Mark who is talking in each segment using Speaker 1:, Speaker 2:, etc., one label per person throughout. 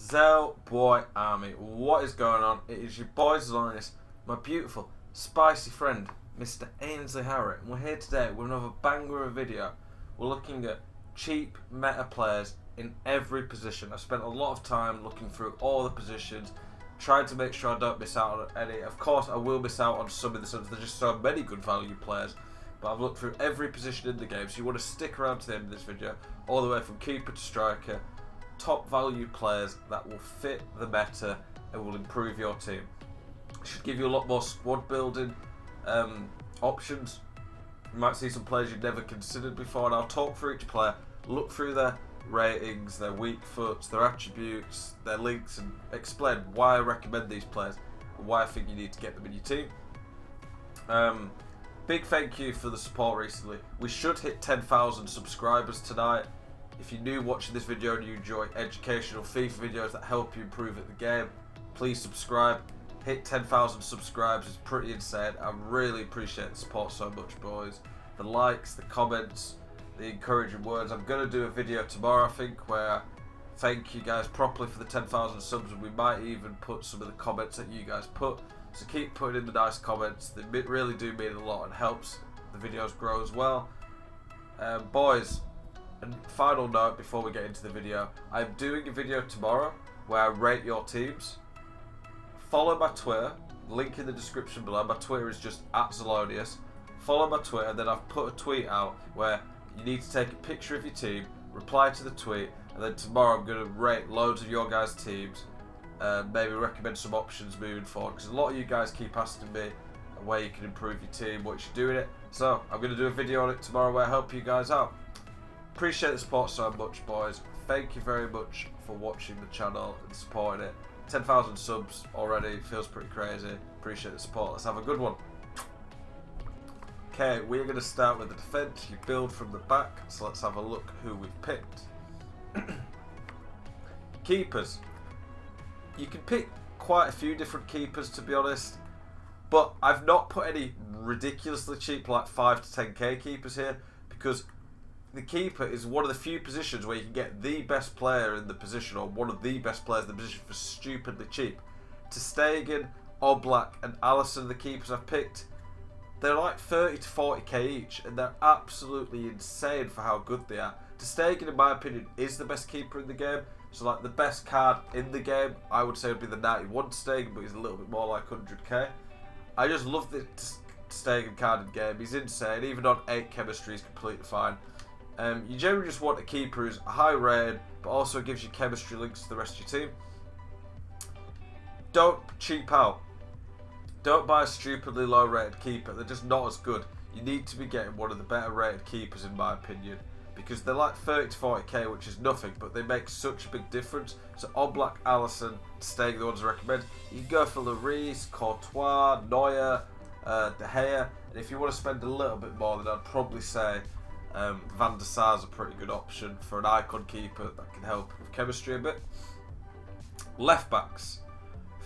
Speaker 1: Zel Boy Army, what is going on? It is your boy Zelonius, my beautiful, spicy friend, Mr. Ainsley Harriott, and we're here today with another banger of a video. We're looking at cheap meta players in every position. I've spent a lot of time looking through all the positions, trying to make sure I don't miss out on any. Of course, I will miss out on some of the subs. There's just so many good value players. But I've looked through every position in the game, so you want to stick around to the end of this video, all the way from keeper to striker. Top value players that will fit the meta and will improve your team. It should give you a lot more squad building options. You might see some players you've never considered before, and I'll talk through each player, look through their ratings, their weak foots, their attributes, their links, and explain why I recommend these players and why I think you need to get them in your team. Big thank you for the support recently. We should hit 10,000 subscribers tonight. If you're new watching this video and you enjoy educational FIFA videos that help you improve at the game, please subscribe. Hit 10,000 subscribers is pretty insane. I really appreciate the support so much, boys. The likes, the comments, the encouraging words. I'm going to do a video tomorrow, I think, where I thank you guys properly for the 10,000 subs, and we might even put some of the comments that you guys put. So keep putting in the nice comments. They really do mean a lot and helps the videos grow as well. Boys, and final note before we get into the video, I'm doing a video tomorrow where I rate your teams. Follow my Twitter, link in the description below. My Twitter is just @Zelonius. Follow my Twitter, then I've put a tweet out where you need to take a picture of your team, reply to the tweet, and then tomorrow I'm going to rate loads of your guys' teams. Maybe recommend some options moving forward, because a lot of you guys keep asking me where you can improve your team, what you should do in it. So I'm going to do a video on it tomorrow where I help you guys out. Appreciate the support so much, boys. Thank you very much for watching the channel and supporting it. 10,000 subs already, feels pretty crazy. Appreciate the support. Let's have a good one. Okay, we're going to start with the defence. You build from the back, so let's have a look who we've picked. Keepers. You can pick quite a few different keepers, to be honest, but I've not put any ridiculously cheap like 5 to 10k keepers here, because the keeper is one of the few positions where you can get the best player in the position, or one of the best players in the position, for stupidly cheap. Ter Stegen, Oblak and Alisson, the keepers I've picked, they're like 30 to 40k each, and they're absolutely insane for how good they are. Ter Stegen, in my opinion, is the best keeper in the game. So like the best card in the game, I would say would be the 91 Stegen, but he's a little bit more like 100k. I just love the Stegen card in game. He's insane. Even on 8 chemistry, he's completely fine. You generally just want a keeper who's high rated, but also gives you chemistry links to the rest of your team. Don't cheap out. Don't buy a stupidly low rated keeper. They're just not as good. You need to be getting one of the better rated keepers, in my opinion, because they're like 30 to 40k, which is nothing, but they make such a big difference. So Oblak, Alisson, Stegen, the ones I recommend. You can go for Lloris, Courtois, Neuer, De Gea, and if you want to spend a little bit more, then I'd probably say Van der Sar's a pretty good option for an icon keeper that can help with chemistry a bit. Left backs.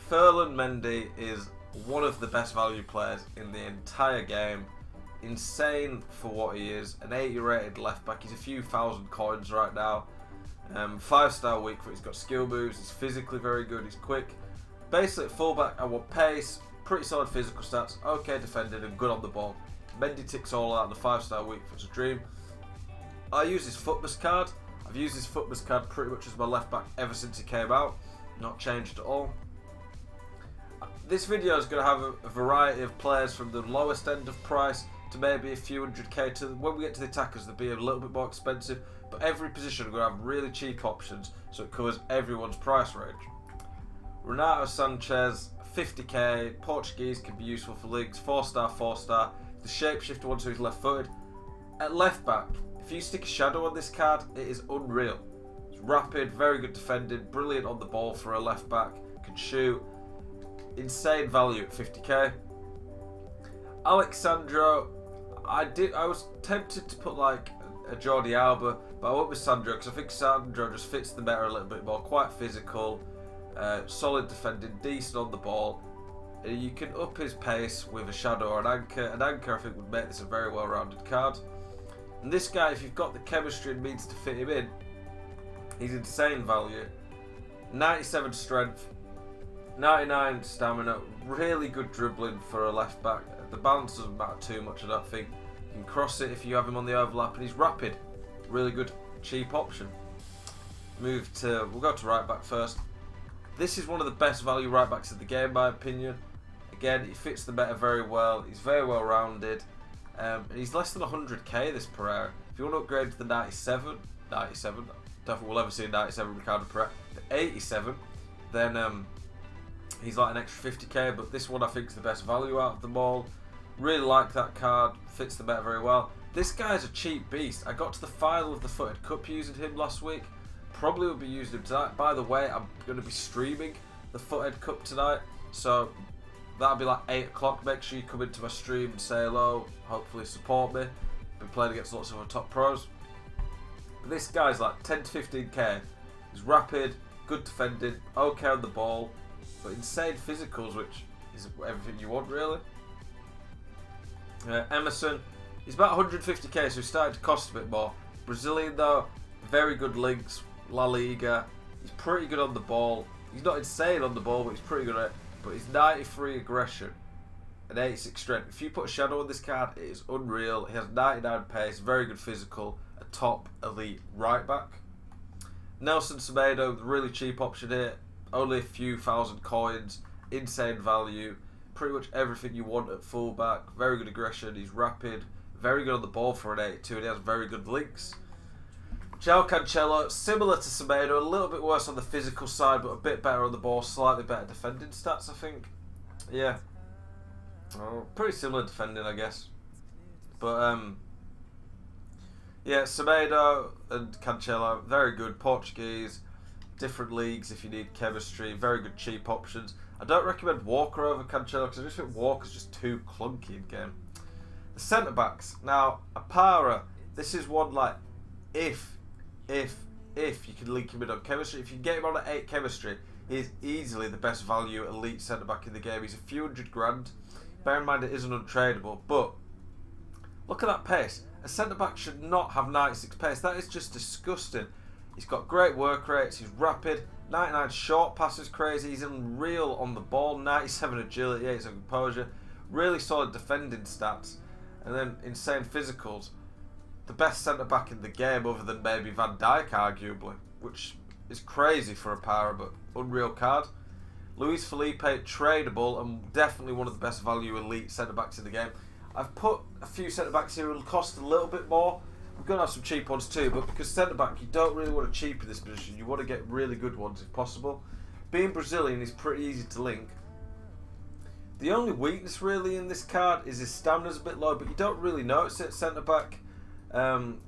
Speaker 1: Ferland Mendy is one of the best value players in the entire game. Insane for what he is. An 80 rated left back. He's a few thousand coins right now. 5-star weak foot. He's got skill moves. He's physically very good. He's quick. Basically at fullback, I want pace, pretty solid physical stats, okay defending, and good on the ball. Mendy ticks all out, and the 5-star weak foot's a dream. I use his Footmas card. I've used his Footmas card pretty much as my left back ever since he came out. Not changed at all. This video is going to have a variety of players from the lowest end of price to maybe a few 100k, to when we get to the attackers they'll be a little bit more expensive, but every position we're going to have really cheap options, so it covers everyone's price range. Renato Sanchez, 50k, Portuguese, can be useful for leagues, 4-star, 4-star, the shapeshifter one, so he's left footed. At left back, if you stick a shadow on this card, it is unreal. It's rapid, very good defending, brilliant on the ball for a left back, can shoot, insane value at 50k. Alexandro, I was tempted to put like a Jordi Alba, but I went with Sandro because I think Sandro just fits the meta a little bit more. Quite physical, solid defending, decent on the ball. You can up his pace with a shadow or an anchor. An anchor, I think, would make this a very well-rounded card. And this guy, if you've got the chemistry and means to fit him in, he's insane value. 97 strength, 99 stamina, really good dribbling for a left back. The balance doesn't matter too much, I don't think. You can cross it if you have him on the overlap, and he's rapid. Really good, cheap option. We'll go to right back first. This is one of the best value right backs in the game, in my opinion. Again, he fits the meta very well. He's very well rounded. And he's less than 100k, this Pereira. If you want to upgrade to the 97, I don't think we'll ever see a 97 Ricardo Pereira. The 87, then he's like an extra 50k, but this one I think is the best value out of them all. Really like that card, fits the meta very well. This guy's a cheap beast. I got to the final of the Footed Cup using him last week. Probably will be using him tonight. By the way, I'm going to be streaming the Footed Cup tonight, so that'll be like 8 o'clock. Make sure you come into my stream and say hello. Hopefully support me. Been playing against lots of our top pros. But this guy's like 10 to 15k. He's rapid, good defending, okay on the ball, but insane physicals, which is everything you want really. Emerson, he's about 150k, so he's starting to cost a bit more. Brazilian though, very good links, La Liga. He's pretty good on the ball. He's not insane on the ball, but he's pretty good at it. But he's 93 aggression and 86 strength. If you put a shadow on this card, it is unreal. He has 99 pace, very good physical, a top elite right back. Nelson Semedo, the really cheap option here. Only a few thousand coins, insane value. Pretty much everything you want at fullback. Very good aggression, he's rapid, very good on the ball for an 82, and he has very good links. João Cancelo, similar to Semedo, a little bit worse on the physical side, but a bit better on the ball, slightly better defending stats, I think. Yeah. Pretty similar defending, I guess. But, yeah, Semedo and Cancelo, very good. Portuguese, different leagues if you need chemistry, very good cheap options. I don't recommend Walker over Cancelo because I just think Walker's just too clunky in game. The centre-backs. Now, Apara, this is one like, if you can link him in on chemistry, if you can get him on at 8 chemistry, he is easily the best value elite centre-back in the game. He's a few £100,000. Bear in mind it isn't untradeable, but look at that pace. A centre-back should not have 96 pace. That is just disgusting. He's got great work rates, he's rapid, 99 short passes crazy, he's unreal on the ball, 97 agility, 87 composure, really solid defending stats, and then insane physicals. The best centre-back in the game other than maybe Van Dijk arguably, which is crazy for a power, but unreal card. Luis Felipe, tradable and definitely one of the best value elite centre-backs in the game. I've put a few centre-backs here who will cost a little bit more. We're going to have some cheap ones too, but because centre-back, you don't really want to cheap in this position. You want to get really good ones if possible. Being Brazilian is pretty easy to link. The only weakness really in this card is his stamina's a bit low, but you don't really notice it. Centre-back,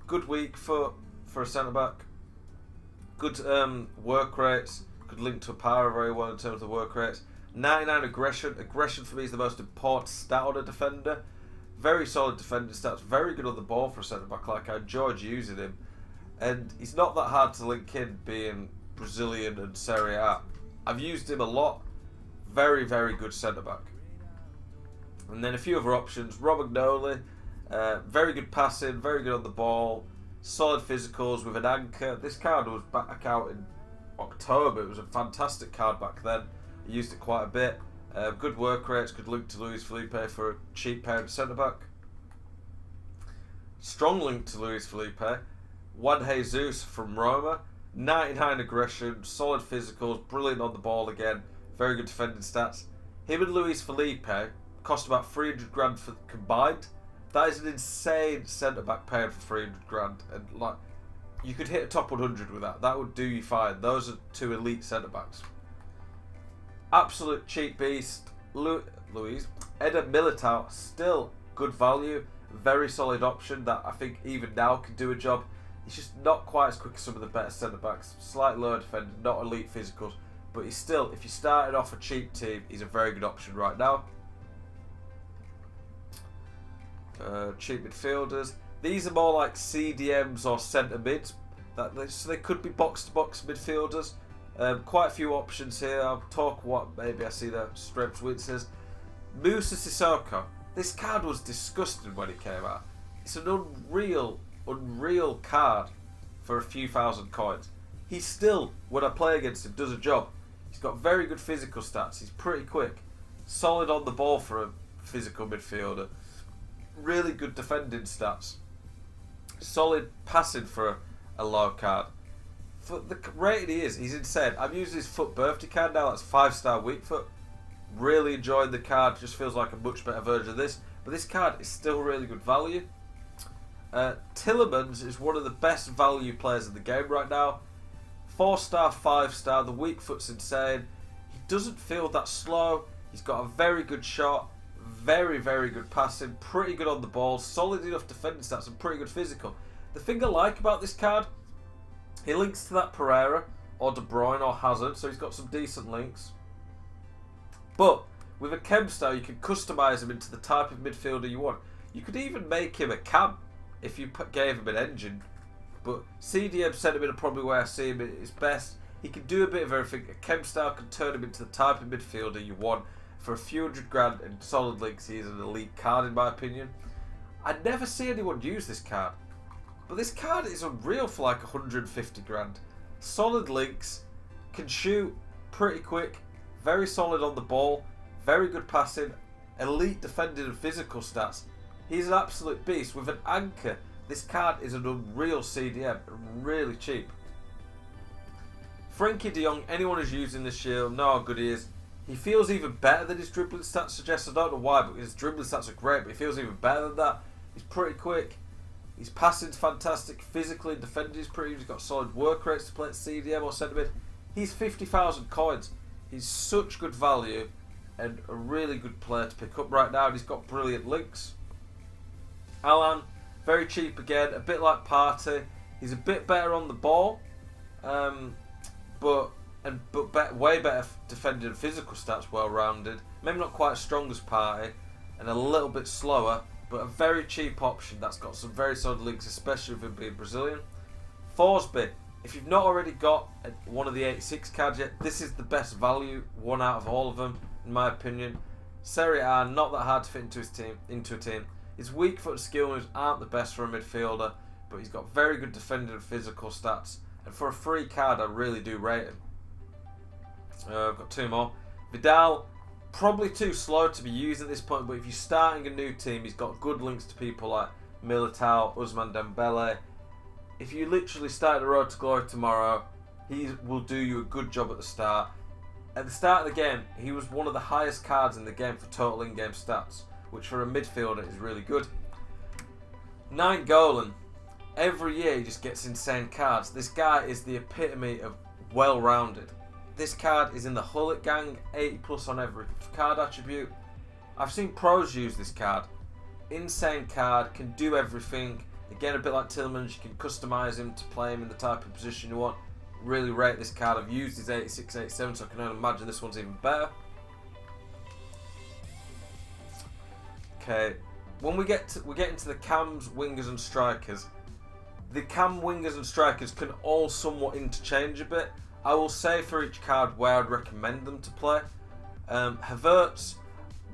Speaker 1: good weak foot for a centre-back. Good work rates. Could link to a power very well in terms of the work rates. 99 aggression. Aggression for me is the most important stat on a defender. Very solid defending stats, very good on the ball for a centre-back. Like, I enjoyed using him. And he's not that hard to link in, being Brazilian and Serie A. I've used him a lot. Very, very good centre-back. And then a few other options. Romagnoli, very good passing, very good on the ball. Solid physicals with an anchor. This card was back out in October. It was a fantastic card back then. I used it quite a bit. Good work rates, could link to Luis Felipe for a cheap pair of centre-back. Strong link to Luis Felipe. Juan Jesus from Roma. 99 aggression, solid physicals, brilliant on the ball again. Very good defending stats. Him and Luis Felipe cost about £300,000 for combined. That is an insane centre-back paying for £300,000. And like, you could hit a top 100 with that. That would do you fine. Those are two elite centre-backs. Absolute cheap beast, Luis. Eder Militao, still good value, very solid option that I think even now can do a job. He's just not quite as quick as some of the better centre-backs, slightly lower defending, not elite physicals, but he's still, if you started off a cheap team, he's a very good option right now. Cheap midfielders. These are more like CDMs or centre mids, so they could be box-to-box midfielders. Quite a few options here. I'll talk what maybe I see the strengths weaknesses. Musa Sissoko. This card was disgusting when it came out. It's an unreal card for a few thousand coins. he still, when I play against him, does a job. He's got very good physical stats. He's pretty quick. Solid on the ball for a physical midfielder. Really good defending stats. Solid passing for a low card. For the rated he is, he's insane. I'm using his FUT birthday card now. That's 5-star weak foot. Really enjoying the card. Just feels like a much better version of this. But this card is still really good value. Tillemans is one of the best value players in the game right now. 4-star, 5-star. The weak foot's insane. He doesn't feel that slow. He's got a very good shot. Very, very good passing. Pretty good on the ball. Solid enough defending stats and pretty good physical. The thing I like about this card, he links to that Pereira or De Bruyne or Hazard. So he's got some decent links. But with a chem style, you can customise him into the type of midfielder you want. You could even make him a cam if you gave him an engine. But CDM sentiment probably where I see him is best. He can do a bit of everything. A chem style can turn him into the type of midfielder you want. For a few $100,000 and solid links, he is an elite card in my opinion. I never see anyone use this card. But this card is unreal for like $150,000. Solid links, can shoot pretty quick, very solid on the ball, very good passing, elite defending and physical stats. He's an absolute beast. With an anchor, this card is an unreal CDM, really cheap. Frankie de Jong, anyone who's using this year know how good he is. He feels even better than his dribbling stats suggest. I don't know why, but his dribbling stats are great, but he feels even better than that. He's pretty quick. His passing's fantastic. Physically and defending is pretty good. He's got solid work rates to play at CDM or centre mid. He's 50,000 coins. He's such good value and a really good player to pick up right now. And he's got brilliant links. Alan, very cheap again. A bit like Partey. He's a bit better on the ball. But way better defending and physical stats, well-rounded. Maybe not quite as strong as Partey, and a little bit slower, but a very cheap option that's got some very solid links, especially with him being Brazilian. Forsby, if you've not already got one of the 86 cards yet, this is the best value, one out of all of them, in my opinion. Serie A, not that hard to fit into a team. His weak foot and skill moves aren't the best for a midfielder, but he's got very good defending and physical stats, and for a free card, I really do rate him. I've got two more. Vidal, probably too slow to be used at this point, but if you're starting a new team, he's got good links to people like Militao, Ousmane Dembele. If you literally start the road to glory tomorrow, he will do you a good job at the start. At the start of the game, he was one of the highest cards in the game for total in-game stats, which for a midfielder is really good. 9 Golan. Every year he just gets insane cards. This guy is the epitome of well-rounded. This card is in the Hullet gang, 80 plus on every card attribute. I've seen pros use this card. Insane card, can do everything. Again, a bit like Tillemans, you can customise him to play him in the type of position you want. Really rate this card. I've used his 86, 87, so I can only imagine this one's even better. Okay, when we get into the cams, wingers and strikers. The cam, wingers and strikers can all somewhat interchange a bit. I will say for each card where I'd recommend them to play. Havertz,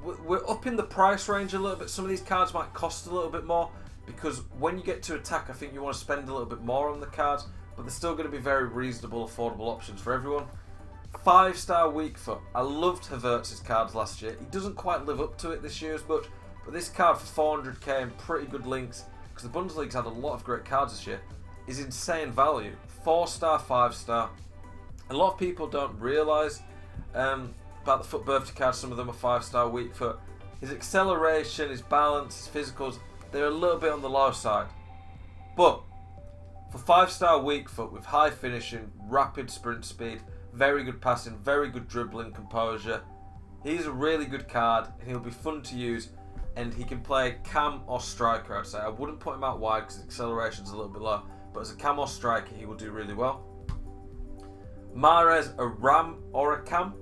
Speaker 1: we're up in the price range a little bit. Some of these cards might cost a little bit more because when you get to attack, I think you want to spend a little bit more on the cards, but they're still going to be very reasonable, affordable options for everyone. 5-star weak foot. I loved Havertz's cards last year. He doesn't quite live up to it this year as much, but this card for 400k and pretty good links, because the Bundesliga's had a lot of great cards this year, is insane value. 4-star, 5-star. A lot of people don't realise about the FUT birthday cards. Some of them are 5-star weak foot. His acceleration, his balance, his physicals, they're a little bit on the low side. But for 5-star weak foot with high finishing, rapid sprint speed, very good passing, very good dribbling composure, he's a really good card and he'll be fun to use, and he can play cam or striker, I'd say. I wouldn't put him out wide because his acceleration's a little bit low, but as a cam or striker he will do really well. Mahrez, a ram or a cam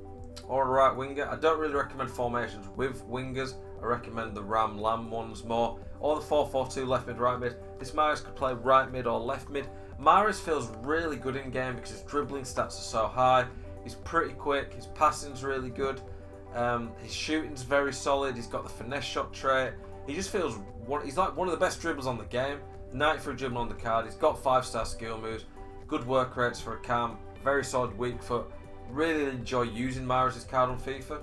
Speaker 1: or a right winger. I don't really recommend formations with wingers. I recommend the ram lamb ones more, or the 4-4-2 left mid, right mid. This Mahrez could play right mid or left mid. Mahrez feels really good in game because his dribbling stats are so high. He's pretty quick, his passing's really good, his shooting's very solid, he's got the finesse shot trait. He just feels, he's like one of the best dribblers on the game. 93 dribbling on the card, he's got 5-star skill moves. good work rates for a cam, very solid weak foot. Really enjoy using Mahrez' card on FIFA.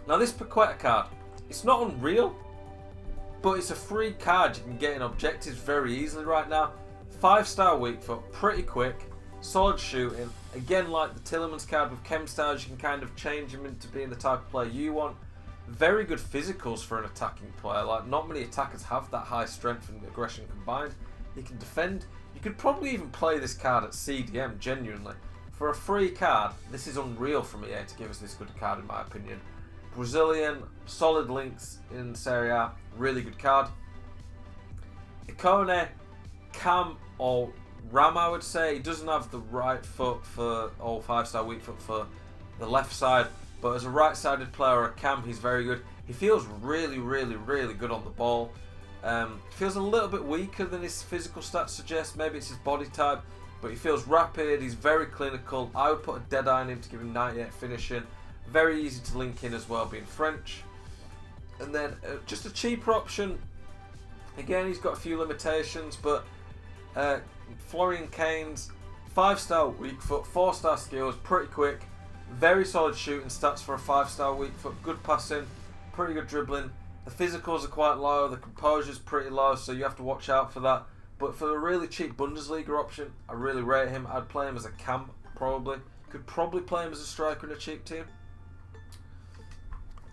Speaker 1: Now this Paqueta card, it's not unreal, but it's a free card you can get in objectives very easily right now. 5-star weak foot, pretty quick, solid shooting. Again, like the Tillemans card with chem stars, you can kind of change him into being the type of player you want. Very good physicals for an attacking player. Like, not many attackers have that high strength and aggression combined. He can defend. You could probably even play this card at CDM, genuinely. For a free card, this is unreal from EA to give us this good card, in my opinion. Brazilian, solid links in Serie A, really good card. Icone, cam or ram, I would say. He doesn't have the right foot for, or 5-star weak foot for the left side, but as a right-sided player or a cam, he's very good. He feels really, really, really good on the ball. Feels a little bit weaker than his physical stats suggest. Maybe it's his body type, but he feels rapid. He's very clinical. I would put a dead eye on him to give him 98 finishing. Very easy to link in as well, being French. And then just a cheaper option. Again, he's got a few limitations, but Florian Kain's 5-star weak foot, 4-star skills, pretty quick, very solid shooting stats for a 5-star weak foot, good passing, pretty good dribbling. The physicals are quite low, the composure's pretty low, so you have to watch out for that. But for a really cheap Bundesliga option, I really rate him. I'd play him as a cam, probably. Could probably play him as a striker in a cheap team.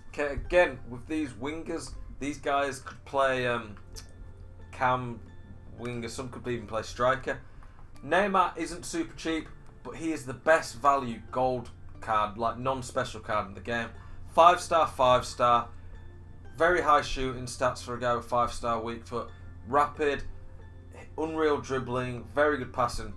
Speaker 1: Okay, again, with these wingers, these guys could play cam, winger, some could even play striker. Neymar isn't super cheap, but he is the best value gold card, like non-special card in the game. 5-star, 5-star, very high shooting stats for a guy with 5-star weak foot, rapid, unreal dribbling, very good passing.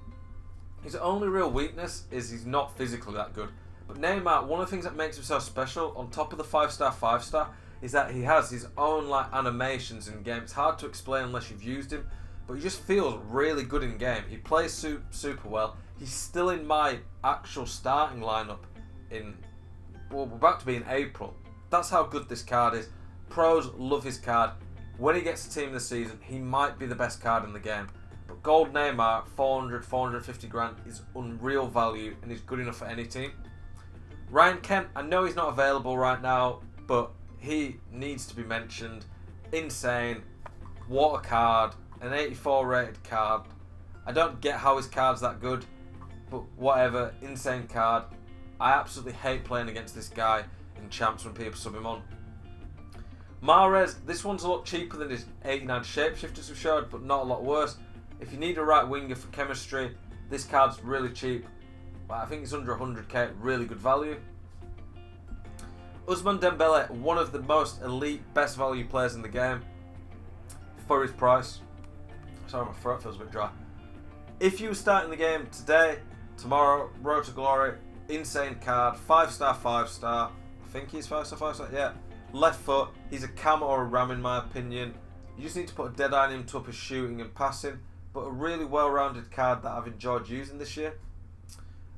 Speaker 1: His only real weakness is he's not physically that good. But Neymar, one of the things that makes him so special, on top of the 5-star, 5-star, is that he has his own like animations in game. It's hard to explain unless you've used him, but he just feels really good in game. He plays super well. He's still in my actual starting lineup in, well, we're about to be in April. That's how good this card is. Pros love his card. When he gets a team this season, he might be the best card in the game. But gold Neymar, 400, 450 grand is unreal value and is good enough for any team. Ryan Kent, I know he's not available right now, but he needs to be mentioned. Insane. What a card. An 84 rated card. I don't get how his card's that good, but whatever. Insane card. I absolutely hate playing against this guy in champs when people sub him on. Mahrez, this one's a lot cheaper than his 89 shapeshifters we showed, but not a lot worse. If you need a right winger for chemistry, this card's really cheap. I think it's under 100k, really good value. Ousmane Dembele, one of the most elite, best value players in the game for his price. Sorry, my throat feels a bit dry. If you were starting the game today, tomorrow, Road to Glory, insane card, 5-star, 5-star. I think he's 5-star, 5-star, yeah. Left foot, he's a cam or a ram in my opinion. You just need to put a dead eye on him to up his shooting and passing, but a really well-rounded card that I've enjoyed using this year.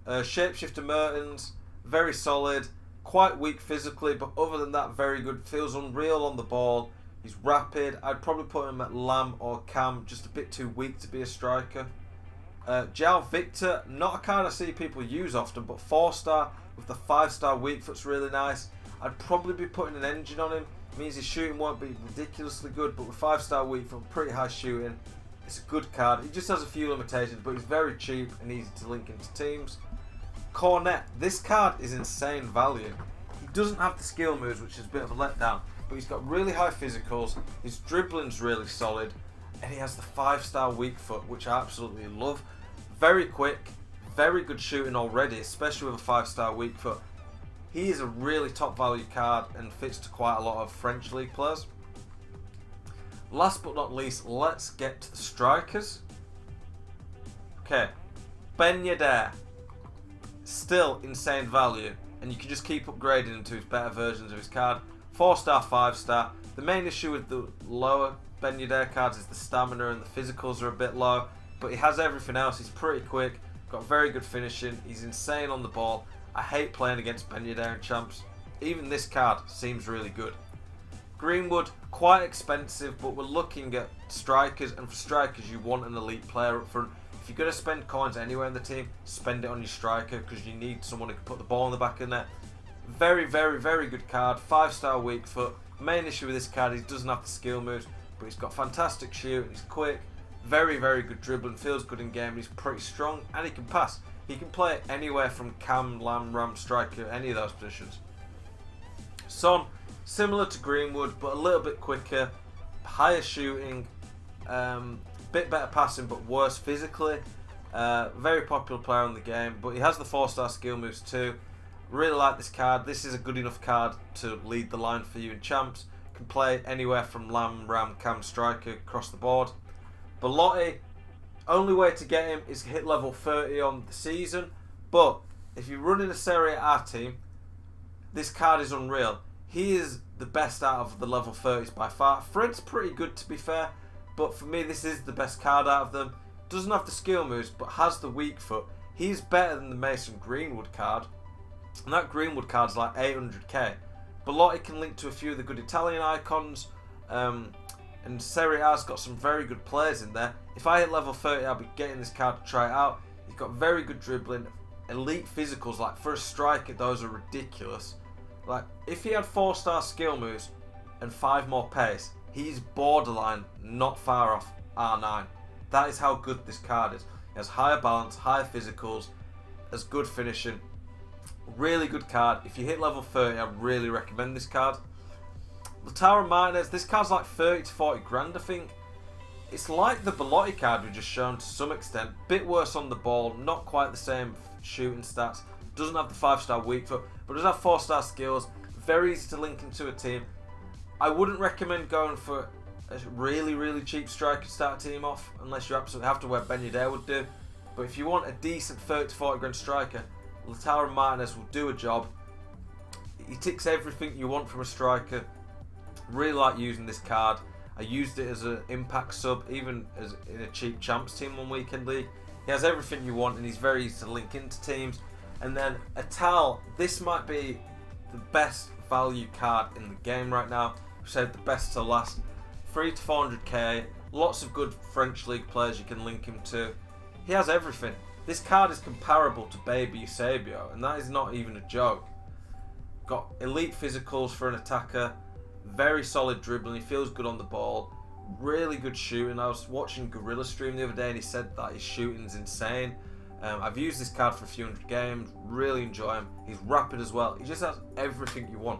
Speaker 1: Shapeshifter Mertens, very solid, quite weak physically, but other than that, very good. Feels unreal on the ball. He's rapid. I'd probably put him at Lam or Cam, just a bit too weak to be a striker. João Victor, not a card I see people use often, but 4-star with the 5-star weak foot's really nice. I'd probably be putting an engine on him. It means his shooting won't be ridiculously good, but with 5-star weak foot, pretty high shooting. It's a good card. He just has a few limitations, but he's very cheap and easy to link into teams. Cornet, this card is insane value. He doesn't have the skill moves, which is a bit of a letdown, but he's got really high physicals, his dribbling's really solid, and he has the 5-star weak foot, which I absolutely love. Very quick, very good shooting already, especially with a 5-star weak foot. He is a really top value card and fits to quite a lot of French league players. Last but not least, let's get to the strikers. Okay, Ben Yedder. Still insane value, and you can just keep upgrading into his better versions of his card. 4-star, 5-star. The main issue with the lower Ben Yedder cards is the stamina and the physicals are a bit low, but he has everything else. He's pretty quick, got very good finishing, he's insane on the ball. I hate playing against Ben Yedder in champs. Even this card seems really good. Greenwood, quite expensive, but we're looking at strikers, and for strikers you want an elite player up front. if you're going to spend coins anywhere in the team, spend it on your striker, because you need someone who can put the ball in the back of the net. Very, very, very good card. 5-star weak foot. Main issue with this card is he doesn't have the skill moves, but he's got fantastic shoot, he's quick, very, very good dribbling, feels good in game, he's pretty strong, and he can pass. He can play anywhere from cam, lam, ram, striker, any of those positions. Son, similar to Greenwood, but a little bit quicker, higher shooting, bit better passing, but worse physically. Very popular player in the game, but he has the 4-star skill moves too. Really like this card. This is a good enough card to lead the line for you in champs. Can play anywhere from lam, ram, cam, striker across the board. Belotti, only way to get him is hit level 30 on the season, but if you're running a Serie A team, this card is unreal. He is the best out of the level 30s by far. Fred's pretty good, to be fair, but for me this is the best card out of them. Doesn't have the skill moves, but has the weak foot. He's better than the Mason Greenwood card, and that Greenwood card's like 800k. Belotti can link to a few of the good Italian icons, and Serie A's got some very good players in there. If I hit level 30, I'll be getting this card to try it out. He's got very good dribbling, elite physicals. Like for a striker, those are ridiculous. Like if he had 4-star skill moves and 5 more pace, he's borderline not far off R9. That is how good this card is. He has higher balance, higher physicals, has good finishing. Really good card. If you hit level 30, I really recommend this card. Lautaro Martinez, this card's like 30 to 40 grand, I think. It's like the Belotti card we just shown to some extent. Bit worse on the ball, not quite the same shooting stats. Doesn't have the 5-star weak foot, but does have 4-star skills. Very easy to link into a team. I wouldn't recommend going for a really, really cheap striker to start a team off, unless you absolutely have to, where Ben Yedder would do. But if you want a decent 30 to 40 grand striker, Lautaro Martinez will do a job. He ticks everything you want from a striker. Really like using this card. I used it as an impact sub, even as in a cheap champs team on Weekend League. He has everything you want, and he's very easy to link into teams. And then Atal, this might be the best value card in the game right now. We said the best to last. 3 to 400k. Lots of good French league players you can link him to. He has everything. This card is comparable to Baby Eusebio, and that is not even a joke. Got elite physicals for an attacker, very solid dribbling, he feels good on the ball, really good shooting. I was watching Gorilla stream the other day and he said that his shooting's insane. I've used this card for a few hundred games, really enjoy him. He's rapid as well, he just has everything you want.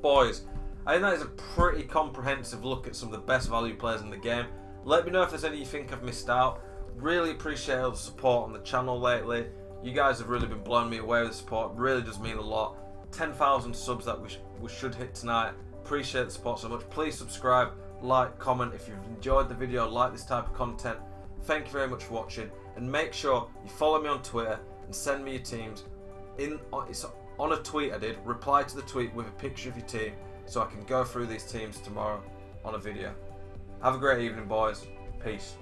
Speaker 1: Boys, I think that is a pretty comprehensive look at some of the best value players in the game. Let me know if there's any you think I've missed out. Really appreciate all the support on the channel lately. You guys have really been blowing me away with the support. Really does mean a lot. 10,000 subs that we should hit tonight. Appreciate the support so much. Please subscribe, like, comment if you've enjoyed the video, like this type of content. Thank you very much for watching, and make sure you follow me on Twitter and send me your teams. It's on a tweet I did. Reply to the tweet with a picture of your team so I can go through these teams tomorrow on a video. Have a great evening, boys. Peace.